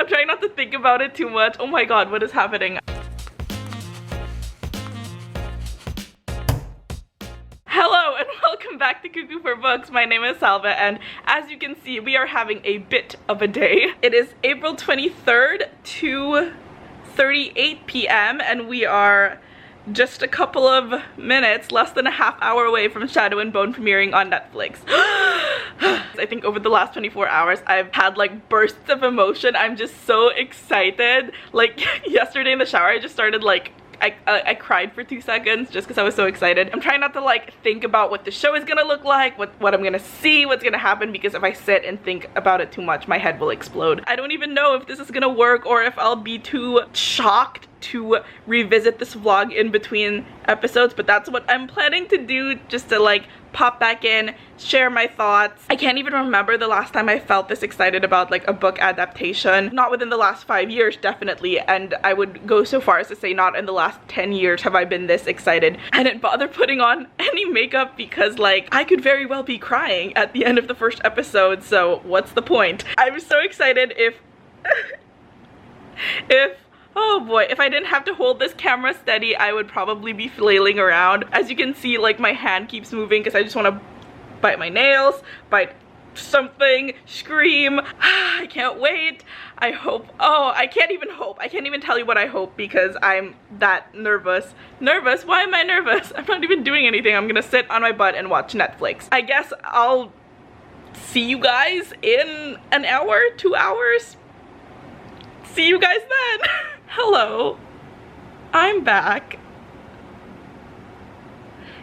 I'm trying not to think about it too much. Oh my god, what is happening? Hello and welcome back to Cuckoo for Books. My name is Salva, and as you can see, we are having a bit of a day. It is April 23rd, 2:38 p.m. and we are just a couple of minutes, less than a half hour away from Shadow and Bone premiering on Netflix. I think over the last 24 hours I've had like bursts of emotion. I'm just so excited. Like yesterday in the shower I just started like I cried for 2 seconds just because I was so excited. I'm trying not to like think about what the show is gonna look like, what I'm gonna see, what's gonna happen, because if I sit and think about it too much, my head will explode. I don't even know if this is gonna work or if I'll be too shocked to revisit this vlog in between episodes, but that's what I'm planning to do, just to like pop back in, share my thoughts. I can't even remember the last time I felt this excited about like a book adaptation. Not within the last 5 years, definitely, and I would go so far as to say not in the last 10 years have I been this excited. I didn't bother putting on any makeup because like I could very well be crying at the end of the first episode, so what's the point? I'm so excited if oh boy, if I didn't have to hold this camera steady, I would probably be flailing around. As you can see, like my hand keeps moving because I just want to bite my nails, bite something, scream. I can't wait. I hope. Oh, I can't even hope. I can't even tell you what I hope because I'm that nervous. Nervous? Why am I nervous? I'm not even doing anything. I'm gonna sit on my butt and watch Netflix. I guess I'll see you guys in an hour, 2 hours. See you guys then. Hello, I'm back.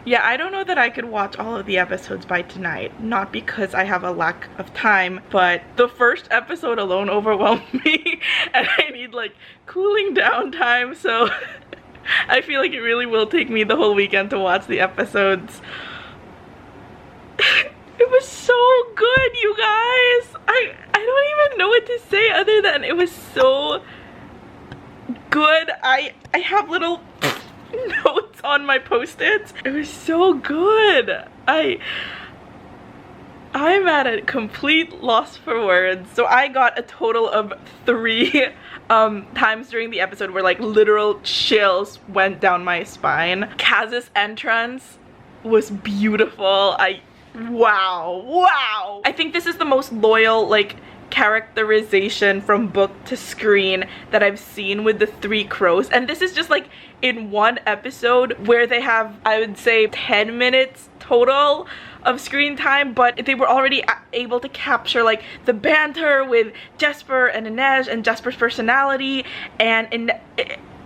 Yeah, I don't know that I could watch all of the episodes by tonight, not because I have a lack of time, but the first episode alone overwhelmed me and I need like cooling down time, so I feel like it really will take me the whole weekend to watch the episodes. It was so good, you guys. I don't even know what to say other than it was so good. I have little notes on my post-its. It was so good. I'm at a complete loss for words. So I got a total of 3 times during the episode where like literal chills went down my spine. Kaz's entrance was beautiful. Wow. I think this is the most loyal like characterization from book to screen that I've seen with the 3 crows, and this is just like in one episode where they have, I would say, 10 minutes total of screen time, but they were already able to capture like the banter with Jesper and Inej and Jesper's personality, and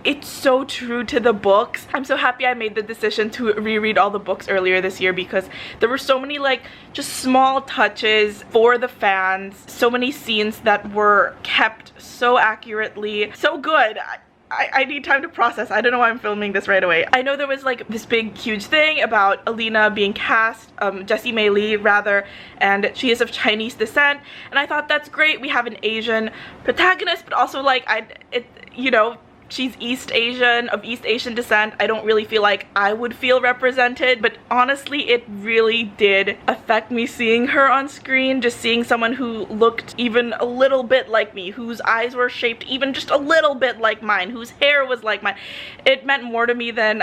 it's so true to the books. I'm so happy I made the decision to reread all the books earlier this year because there were so many like just small touches for the fans, so many scenes that were kept so accurately, so good. I need time to process. I don't know why I'm filming this right away. I know there was like this big huge thing about Alina being cast, Jessie Mei Lee rather, and she is of Chinese descent, and I thought that's great. We have an Asian protagonist, but also like you know, she's East Asian, of East Asian descent. I don't really feel like I would feel represented, but honestly it really did affect me seeing her on screen, just seeing someone who looked even a little bit like me, whose eyes were shaped even just a little bit like mine, whose hair was like mine. It meant more to me than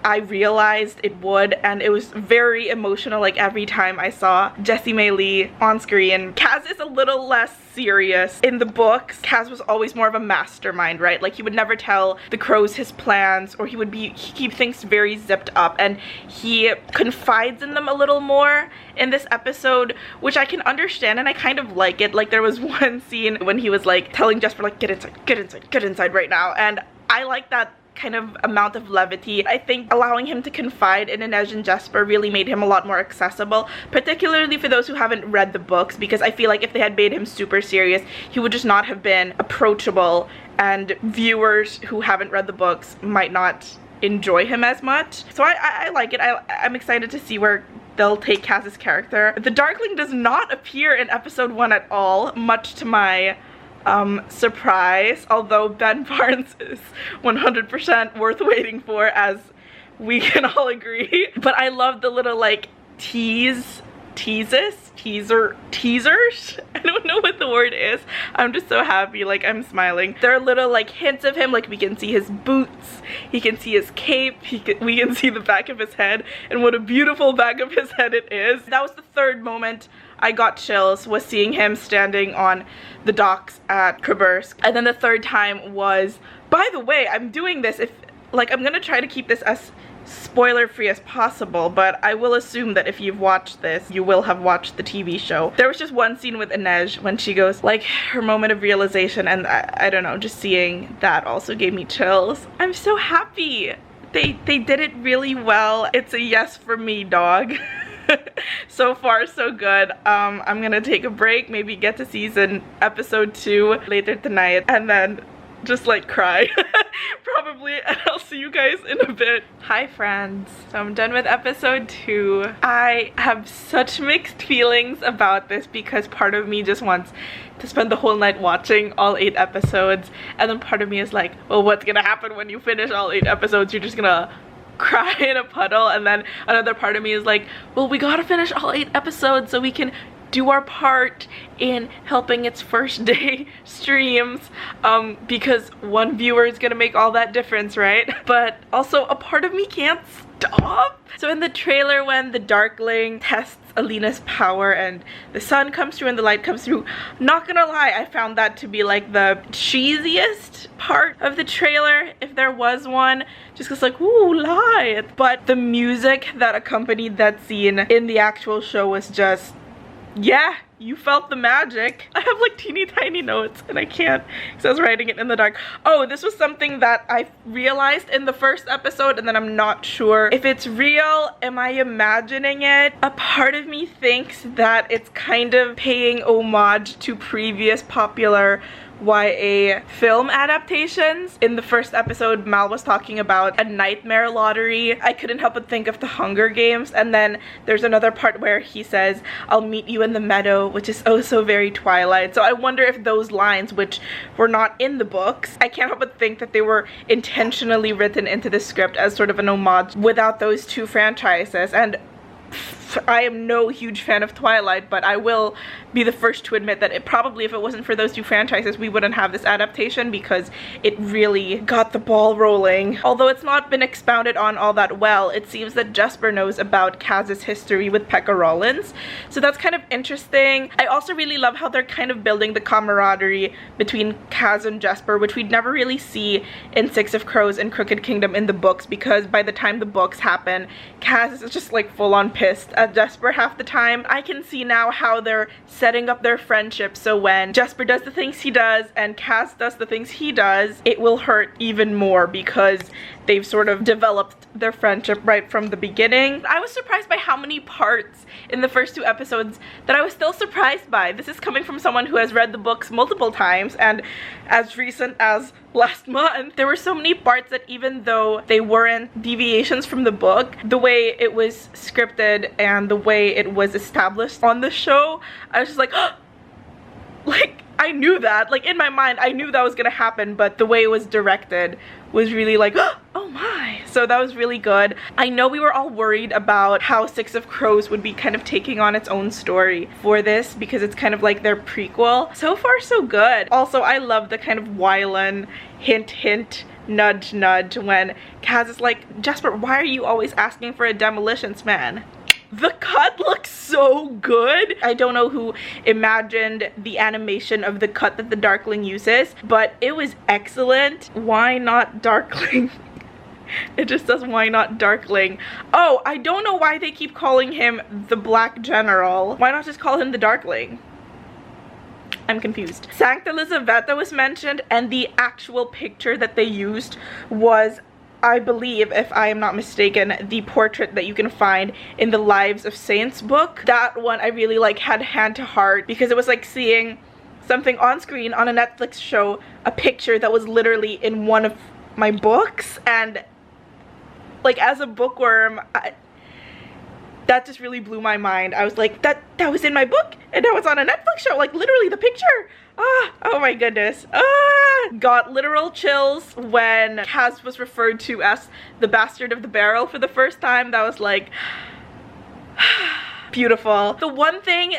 I realized it would, and it was very emotional like every time I saw Jessie Mei Lee on screen. Kaz is a little less serious. In the books, Kaz was always more of a mastermind, right? Like he would never tell the crows his plans, or he keep things very zipped up, and he confides in them a little more in this episode, which I can understand, and I kind of like it. Like there was one scene when he was like telling Jesper like get inside right now, and I like that kind of amount of levity. I think allowing him to confide in Inej and Jesper really made him a lot more accessible, particularly for those who haven't read the books, because I feel like if they had made him super serious, he would just not have been approachable, and viewers who haven't read the books might not enjoy him as much. So I like it. I'm excited to see where they'll take Kaz's character. The Darkling does not appear in episode 1 at all, much to my surprise, although Ben Barnes is 100% worth waiting for, as we can all agree. But I love the little like tease teasers. I don't know what the word is. I'm just so happy, like I'm smiling. There are little like hints of him, like we can see his boots, he can see his cape, we can see the back of his head, and what a beautiful back of his head it is. That was the third moment I got chills, was seeing him standing on the docks at Kribursk. And then the third time was, by the way, I'm doing this, if like I'm gonna try to keep this as spoiler free as possible, but I will assume that if you've watched this, you will have watched the TV show. There was just one scene with Inej when she goes, like, her moment of realization, and I don't know, just seeing that also gave me chills. I'm so happy. They did it really well. It's a yes for me, dog. So far so good. I'm gonna take a break, maybe get to episode 2 later tonight, and then just like cry probably, and I'll see you guys in a bit. Hi friends, so I'm done with episode 2. I have such mixed feelings about this because part of me just wants to spend the whole night watching all 8 episodes, and then part of me is like, well, what's gonna happen when you finish all 8 episodes? You're just gonna cry in a puddle. And then another part of me is like, well, we gotta finish all 8 episodes so we can do our part in helping its first day streams, because one viewer is gonna make all that difference, right? But also a part of me can't stop. So in the trailer, when the Darkling tests Alina's power and the sun comes through and the light comes through, not gonna lie, I found that to be like the cheesiest part of the trailer, if there was one, just cause like, ooh, light. But the music that accompanied that scene in the actual show was just, yeah, you felt the magic. I have like teeny tiny notes and I can't because I was writing it in the dark. Oh, this was something that I realized in the first episode, and then I'm not sure if it's real. Am I imagining it? A part of me thinks that it's kind of paying homage to previous popular YA film adaptations. In the first episode, Mal was talking about a nightmare lottery. I couldn't help but think of the Hunger Games, and then there's another part where he says, I'll meet you in the meadow, which is oh so very Twilight. So I wonder if those lines, which were not in the books, I can't help but think that they were intentionally written into the script as sort of an homage without those two franchises. And I am no huge fan of Twilight, but I will be the first to admit that probably if it wasn't for those two franchises, we wouldn't have this adaptation, because it really got the ball rolling. Although it's not been expounded on all that well, it seems that Jesper knows about Kaz's history with Pekka Rollins, so that's kind of interesting. I also really love how they're kind of building the camaraderie between Kaz and Jesper, which we'd never really see in Six of Crows and Crooked Kingdom in the books, because by the time the books happen, Kaz is just like full on pissed at Jesper half the time. I can see now how they're setting up their friendship, so when Jesper does the things he does and Kaz does the things he does, it will hurt even more because they've sort of developed their friendship right from the beginning. I was surprised by how many parts in the first 2 episodes that I was still surprised by. This is coming from someone who has read the books multiple times, and as recent as last month, there were so many parts that even though they weren't deviations from the book, the way it was scripted and the way it was established on the show, I was just like, like, I knew that, like in my mind, I knew that was gonna happen, but the way it was directed was really like, oh my. So that was really good. I know we were all worried about how Six of Crows would be kind of taking on its own story for this, because it's kind of like their prequel. So far, so good. Also, I love the kind of Wylan hint, hint, nudge, nudge when Kaz is like, Jesper, why are you always asking for a demolitions man? The cut looks so good. I don't know who imagined the animation of the cut that the Darkling uses, but it was excellent. Why not Darkling? It just says, why not Darkling? Oh, I don't know why they keep calling him the Black General. Why not just call him the Darkling? I'm confused. Sancta Elisabetta was mentioned, and the actual picture that they used was, I believe, if I am not mistaken, the portrait that you can find in the Lives of Saints book. That one I really like had hand to heart, because it was like seeing something on screen on a Netflix show, a picture that was literally in one of my books, and like as a bookworm, that just really blew my mind. I was like, that was in my book and that was on a Netflix show, like literally the picture. Oh my goodness. Got literal chills when Kaz was referred to as the bastard of the barrel for the first time. That was like beautiful. The one thing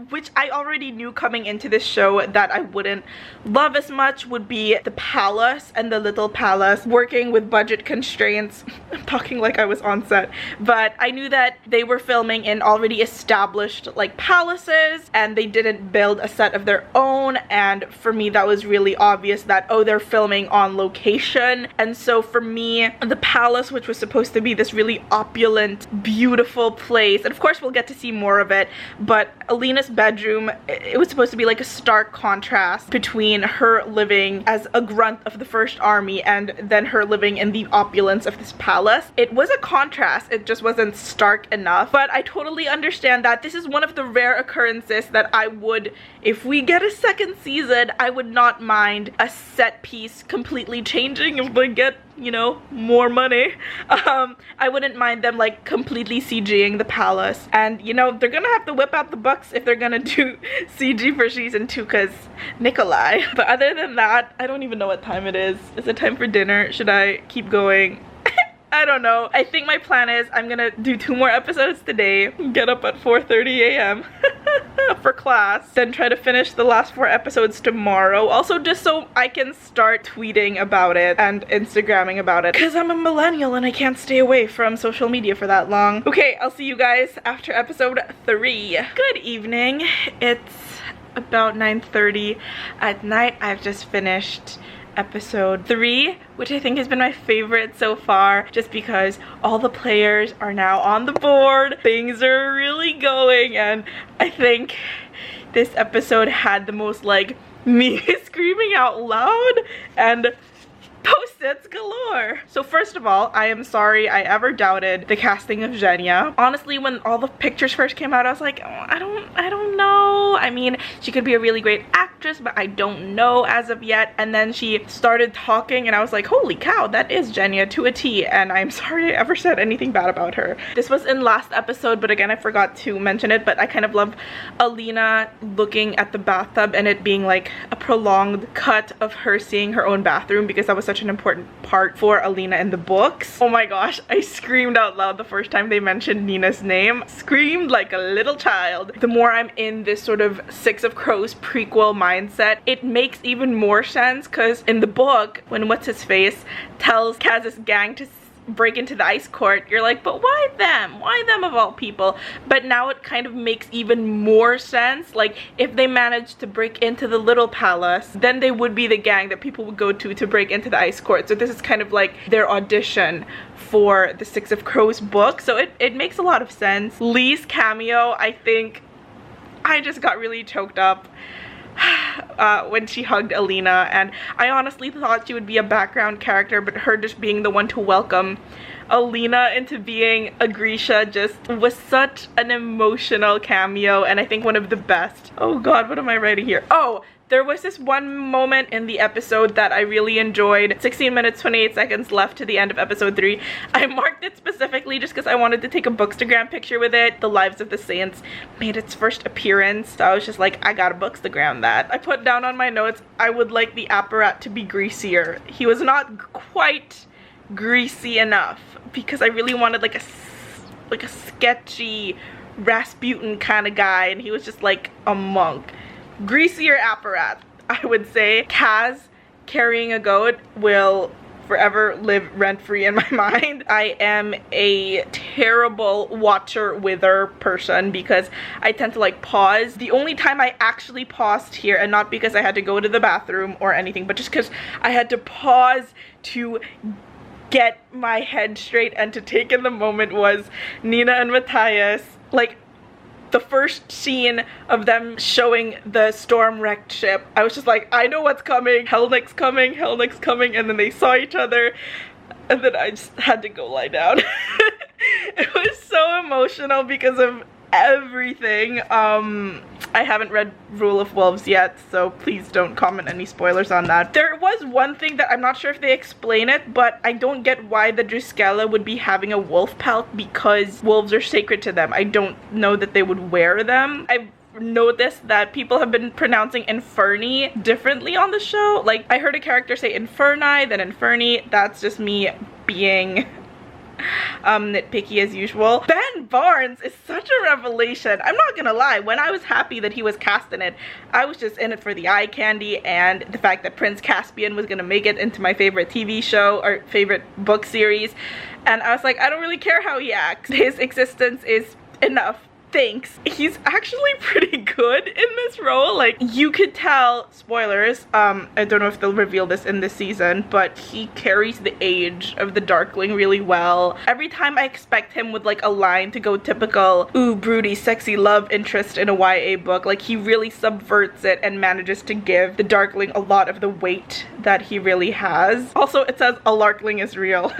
which I already knew coming into this show that I wouldn't love as much would be the palace and the little palace working with budget constraints. I'm talking like I was on set, but I knew that they were filming in already established like palaces and they didn't build a set of their own, and for me that was really obvious that, oh, they're filming on location. And so for me, the palace, which was supposed to be this really opulent, beautiful place, and of course we'll get to see more of it, but Alina's bedroom, it was supposed to be like a stark contrast between her living as a grunt of the First Army and then her living in the opulence of this palace. It was a contrast, it just wasn't stark enough, but I totally understand that. This is one of the rare occurrences that I would, if we get a second season, I would not mind a set piece completely changing if they get, you know, more money. I wouldn't mind them like completely CGing the palace, and you know, they're gonna have to whip out the bucks if they're gonna do CG for season 2 because Nikolai. But other than that, I don't even know what time it is. Is it time for dinner? Should I keep going? I don't know. I think my plan is I'm gonna do 2 more episodes today, get up at 4:30 a.m. for class, then try to finish the last 4 episodes tomorrow. Also just so I can start tweeting about it and Instagramming about it, because I'm a millennial and I can't stay away from social media for that long. Okay, I'll see you guys after episode 3. Good evening. It's about 9:30 at night. I've just finished episode 3, which I think has been my favorite so far, just because all the players are now on the board, things are really going, and I think this episode had the most like me screaming out loud and post-its galore. So first of all, I am sorry I ever doubted the casting of Zhenya. Honestly, when all the pictures first came out, I was like, oh, I don't know. I mean, she could be a really great actress, but I don't know as of yet. And then she started talking and I was like, holy cow, that is Zhenya to a T. And I'm sorry I ever said anything bad about her. This was in last episode, but again, I forgot to mention it, but I kind of love Alina looking at the bathtub and it being like a prolonged cut of her seeing her own bathroom, because that was such an important part for Alina in the books. Oh my gosh, I screamed out loud the first time they mentioned Nina's name. Screamed like a little child. The more I'm in this sort of Six of Crows prequel mindset, it makes even more sense, because in the book, when what's-his-face tells Kaz's gang to break into the ice court, you're like, but why them? Why them of all people? But now it kind of makes even more sense. Like, if they managed to break into the little palace, then they would be the gang that people would go to break into the ice court. So this is kind of like their audition for the Six of Crows book. So it makes a lot of sense. Lee's cameo, I think I just got really choked up when she hugged Alina, and I honestly thought she would be a background character, but her just being the one to welcome Alina into being a Grisha just was such an emotional cameo, and I think one of the best. Oh god, what am I writing here? Oh, there was this one moment in the episode that I really enjoyed. 16 minutes 28 seconds left to the end of episode 3. I marked it specifically just because I wanted to take a bookstagram picture with it. The Lives of the Saints made its first appearance, so I was just like, I gotta bookstagram that. I put down on my notes, I would like the apparat to be greasier. He was not quite greasy enough, because I really wanted like a sketchy Rasputin kind of guy, and he was just like a monk. Greasier apparat, I would say. Kaz carrying a goat will forever live rent-free in my mind. I am a terrible watcher wither person because I tend to like pause. The only time I actually paused here, and not because I had to go to the bathroom or anything, but just because I had to pause to get my head straight and to take in the moment, was Nina and Matthias. Like, the first scene of them showing the storm-wrecked ship, I was just like, I know what's coming, Hellnick's coming, Hellnick's coming, and then they saw each other, and then I just had to go lie down. It was so emotional because of everything. I haven't read Rule of Wolves yet, so please don't comment any spoilers on that. There was one thing that I'm not sure if they explain it, but I don't get why the Driscolla would be having a wolf pelt, because wolves are sacred to them. I don't know that they would wear them. I've noticed that people have been pronouncing Inferni differently on the show. Like, I heard a character say Inferni, then Inferni. That's just me being nitpicky as usual. Ben Barnes is such a revelation. I'm not gonna lie, when I was happy that he was cast in it, I was just in it for the eye candy and the fact that Prince Caspian was gonna make it into my favorite TV show or favorite book series, and I was like, I don't really care how he acts. His existence is enough. Thanks. He's actually pretty good in this role. Like, you could tell, spoilers, I don't know if they'll reveal this in this season, but he carries the age of the Darkling really well. Every time I expect him with like a line to go typical, ooh, broody, sexy love interest in a YA book, like he really subverts it and manages to give the Darkling a lot of the weight that he really has. Also, it says a Larkling is real.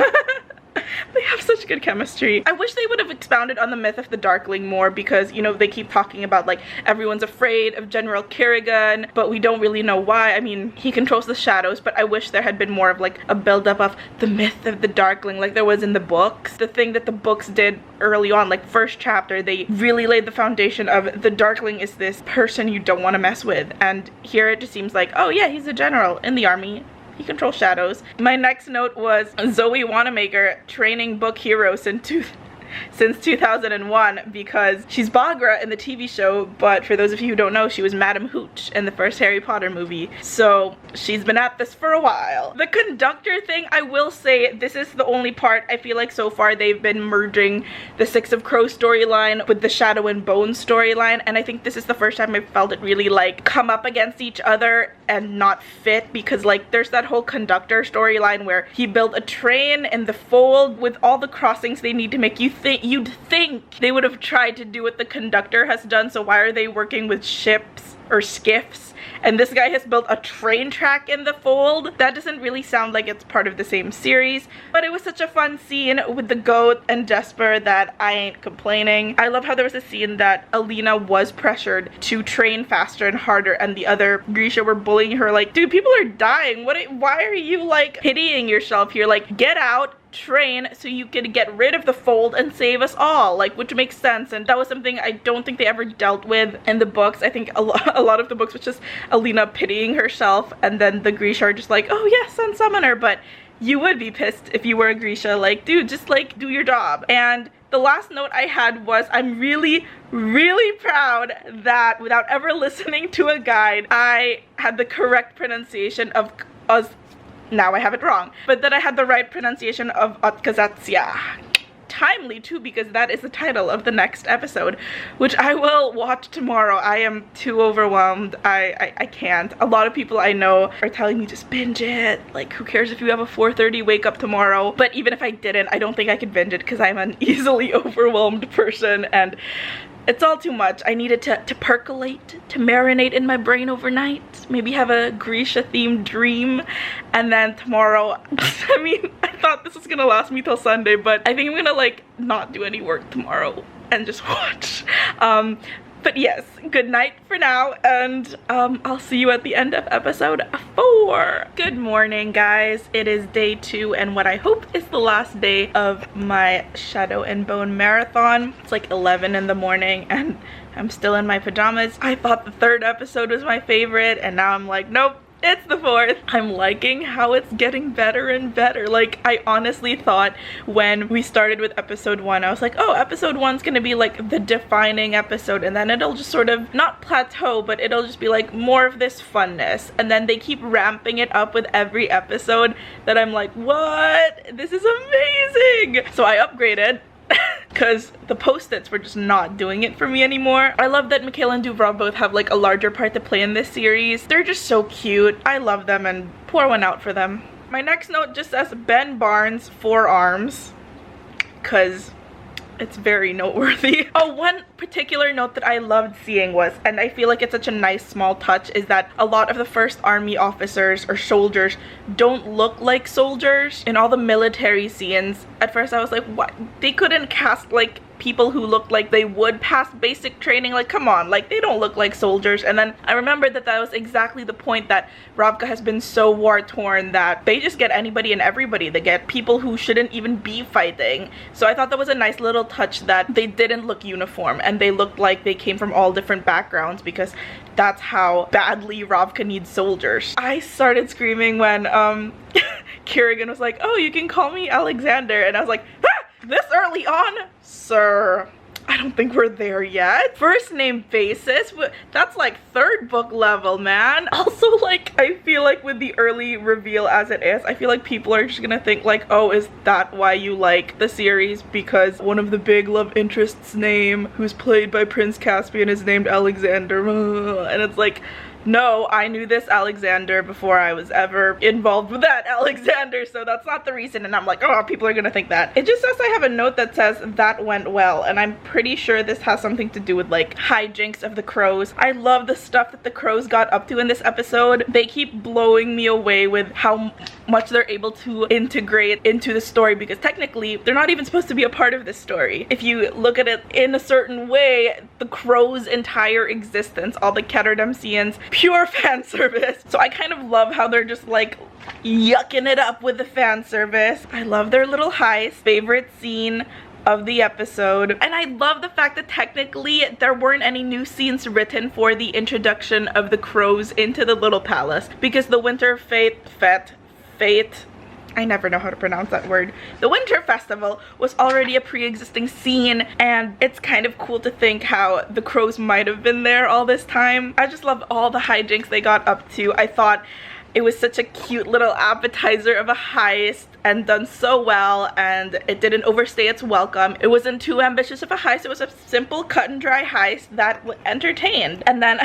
They have such good chemistry. I wish they would have expounded on the myth of the Darkling more because, you know, they keep talking about like everyone's afraid of General Kerrigan, but we don't really know why. I mean, he controls the shadows, but I wish there had been more of like a buildup of the myth of the Darkling like there was in the books. The thing that the books did early on, like first chapter, they really laid the foundation of the Darkling is this person you don't want to mess with, and here it just seems like, oh yeah, he's a general in the army. He controls shadows. My next note was Zoe Wanamaker training book heroes since 2001 because she's Baghra in the TV show, but for those of you who don't know, she was Madam Hooch in the first Harry Potter movie. So she's been at this for a while. The conductor thing, I will say this is the only part I feel like so far they've been merging the Six of Crows storyline with the Shadow and Bone storyline, and I think this is the first time I felt it really like come up against each other and not fit, because like there's that whole conductor storyline where he built a train in the fold with all the crossings they need to make you you'd think they would have tried to do what the conductor has done, so why are they working with ships or skiffs? And this guy has built a train track in the fold. That doesn't really sound like it's part of the same series, but it was such a fun scene with the goat and Jesper that I ain't complaining. I love how there was a scene that Alina was pressured to train faster and harder, and the other Grisha were bullying her like, dude, people are dying. Why are you like pitying yourself here? Like, get out, train so you can get rid of the fold and save us all, like, which makes sense. And that was something I don't think they ever dealt with in the books. I think a lot of the books was just Alina pitying herself, and then the Grisha are just like, oh yes, Sun Summoner, but you would be pissed if you were a Grisha, like, dude, just like do your job. And the last note I had was I'm really proud that without ever listening to a guide, I had the correct pronunciation of now I have it wrong, but that I had the right pronunciation of Otkazat'sya. Timely too, because that is the title of the next episode, which I will watch tomorrow. I am too overwhelmed. I can't. A lot of people I know are telling me just binge it. Like, who cares if you have a 4:30 wake up tomorrow? But even if I didn't, I don't think I could binge it because I'm an easily overwhelmed person, and it's all too much. I need it to percolate, to marinate in my brain overnight. Maybe have a Grisha themed dream. And then tomorrow, I mean, I thought this was gonna last me till Sunday, but I think I'm gonna like not do any work tomorrow and just watch. But yes, good night for now, and I'll see you at the end of episode 4. Good morning, guys. It is day 2 and what I hope is the last day of my Shadow and Bone marathon. It's like 11 in the morning and I'm still in my pajamas. I thought the 3rd episode was my favorite, and now I'm like, nope, it's the 4th. I'm liking how it's getting better and better. Like, I honestly thought when we started with episode 1, I was like, oh, episode 1's gonna be like the defining episode, and then it'll just sort of not plateau, but it'll just be like more of this funness. And then they keep ramping it up with every episode that I'm like, what? This is amazing. So I upgraded because the post-its were just not doing it for me anymore. I love that Mikhail and Dubrov both have like a larger part to play in this series. They're just so cute. I love them, and pour one out for them. My next note just says Ben Barnes 4 arms, because it's very noteworthy. Oh, one particular note that I loved seeing was, and I feel like it's such a nice small touch, is that a lot of the first army officers or soldiers don't look like soldiers. In all the military scenes, at first I was like, what? They couldn't cast like people who looked like they would pass basic training. Like, come on, like they don't look like soldiers. And then I remembered that that was exactly the point, that Ravka has been so war-torn that they just get anybody and everybody. They get people who shouldn't even be fighting. So I thought that was a nice little touch that they didn't look uniform and they looked like they came from all different backgrounds, because that's how badly Ravka needs soldiers. I started screaming when Kerrigan was like, oh, you can call me Alexander, and I was like, ah! this early on, sir. I don't think we're there yet. First name basis, that's like 3rd book level, man. Also, like, I feel like with the early reveal as it is, I feel like people are just gonna think like, oh, is that why you like the series? Because one of the big love interests' name, who's played by Prince Caspian, is named Alexander. And it's like, no, I knew this Alexander before I was ever involved with that Alexander, so that's not the reason. And I'm like, oh, people are gonna think that. It just says I have a note that says that went well, and I'm pretty sure this has something to do with like hijinks of the crows. I love the stuff that the crows got up to in this episode. They keep blowing me away with how much they're able to integrate into the story, because technically they're not even supposed to be a part of this story. If you look at it in a certain way, the crows' entire existence, all the Ketterdamsians, pure fan service. So I kind of love how they're just like yucking it up with the fan service. I love their little heist. Favorite scene of the episode. And I love the fact that technically there weren't any new scenes written for the introduction of the crows into the little palace, because the winter fete, I never know how to pronounce that word. The Winter Festival was already a pre-existing scene, and it's kind of cool to think how the crows might have been there all this time. I just love all the hijinks they got up to. I thought it was such a cute little appetizer of a heist, and done so well, and it didn't overstay its welcome. It wasn't too ambitious of a heist. It was a simple cut and dry heist that entertained. And then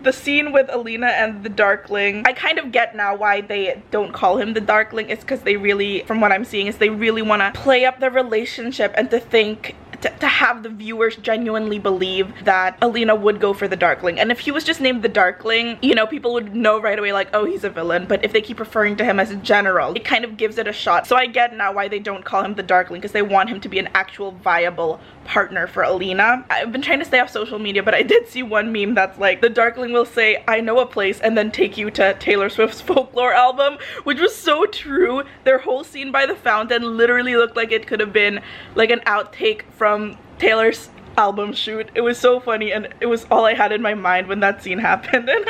the scene with Alina and the Darkling, I kind of get now why they don't call him the Darkling. It's because they really, from what I'm seeing, is they really want to play up their relationship and to think to have the viewers genuinely believe that Alina would go for the Darkling. And if he was just named the Darkling, you know, people would know right away like, oh, he's a villain. But if they keep referring to him as a general, it kind of gives it a shot. So I get now why they don't call him the Darkling, because they want him to be an actual viable partner for Alina. I've been trying to stay off social media, but I did see one meme that's like, the Darkling will say, I know a place, and then take you to Taylor Swift's Folklore album, which was so true. Their whole scene by the fountain literally looked like it could have been like an outtake from Taylor's album shoot. It was so funny, and it was all I had in my mind when that scene happened. And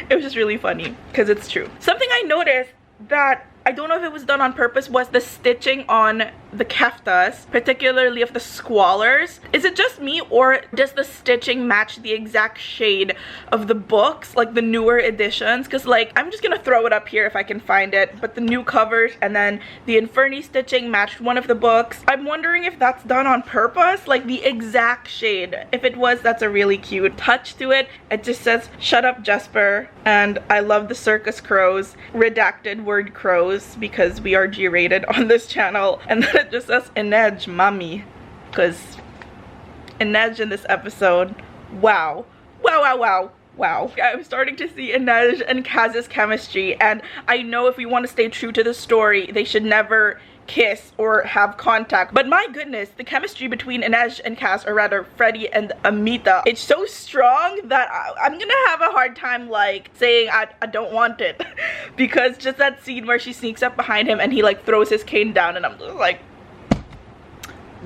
it was just really funny because it's true. Something I noticed that I don't know if it was done on purpose was the stitching on the keftas, particularly of the squalors. Is it just me, or does the stitching match the exact shade of the books, like the newer editions? Because like, I'm just gonna throw it up here if I can find it, but the new covers and then the Inferni stitching matched one of the books. I'm wondering if that's done on purpose, like the exact shade. If it was, that's a really cute touch to it. It just says, shut up Jesper, and I love the circus crows, redacted word crows, because we are G-rated on this channel. And then it just says Inej mommy, because Inej in this episode, wow. I'm starting to see Inej and Kaz's chemistry, and I know if we want to stay true to the story, they should never kiss or have contact. But my goodness, the chemistry between Inej and Kaz, or rather Freddie and Amita, it's so strong that I'm gonna have a hard time like saying I don't want it. Because just that scene where she sneaks up behind him and he like throws his cane down, and I'm just like,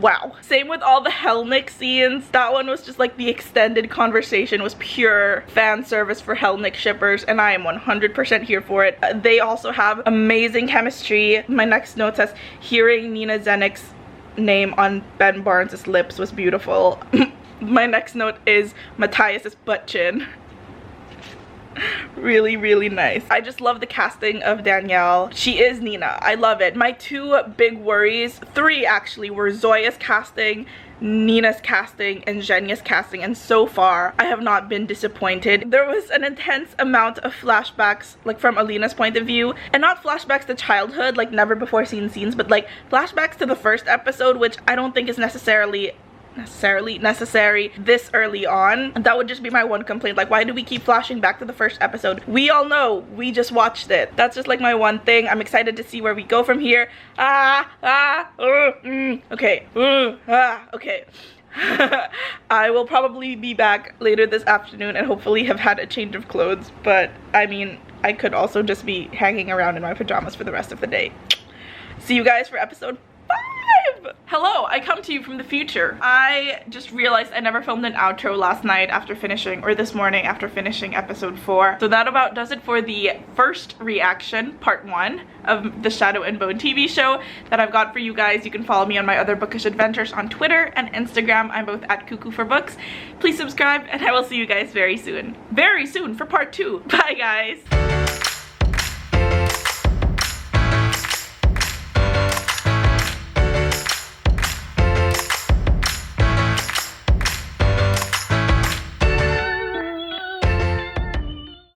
wow. Same with all the Helnick scenes. That one was just like the extended conversation was pure fan service for Helnick shippers, and I am 100% here for it. They also have amazing chemistry. My next note says, hearing Nina Zennick's name on Ben Barnes' lips was beautiful. My next note is Matthias's butt chin. Really nice. I just love the casting of Danielle. She is Nina. I love it. My two big worries, three actually, were Zoya's casting, Nina's casting, and Zhenya's casting, and so far I have not been disappointed. There was an intense amount of flashbacks, like from Alina's point of view, and not flashbacks to childhood, like never before seen scenes, but like flashbacks to the first episode, which I don't think is necessarily necessary this early on. That would just be my one complaint. Like, why do we keep flashing back to the first episode? We all know, we just watched it. That's just like my one thing. I'm excited to see where we go from here. Okay. Okay. I will probably be back later this afternoon and hopefully have had a change of clothes, but I mean, I could also just be hanging around in my pajamas for the rest of the day. See you guys for episode 5. subscribe. Hello, I come to you from the future. I just realized I never filmed an outro last night after finishing, or this morning after finishing episode 4. So that about does it for the first reaction, part 1 of the Shadow and Bone TV show that I've got for you guys. You can follow me on my other bookish adventures on Twitter and Instagram. I'm both at cuckooforbooks. Please subscribe and I will see you guys very soon. Very soon for part 2. Bye guys.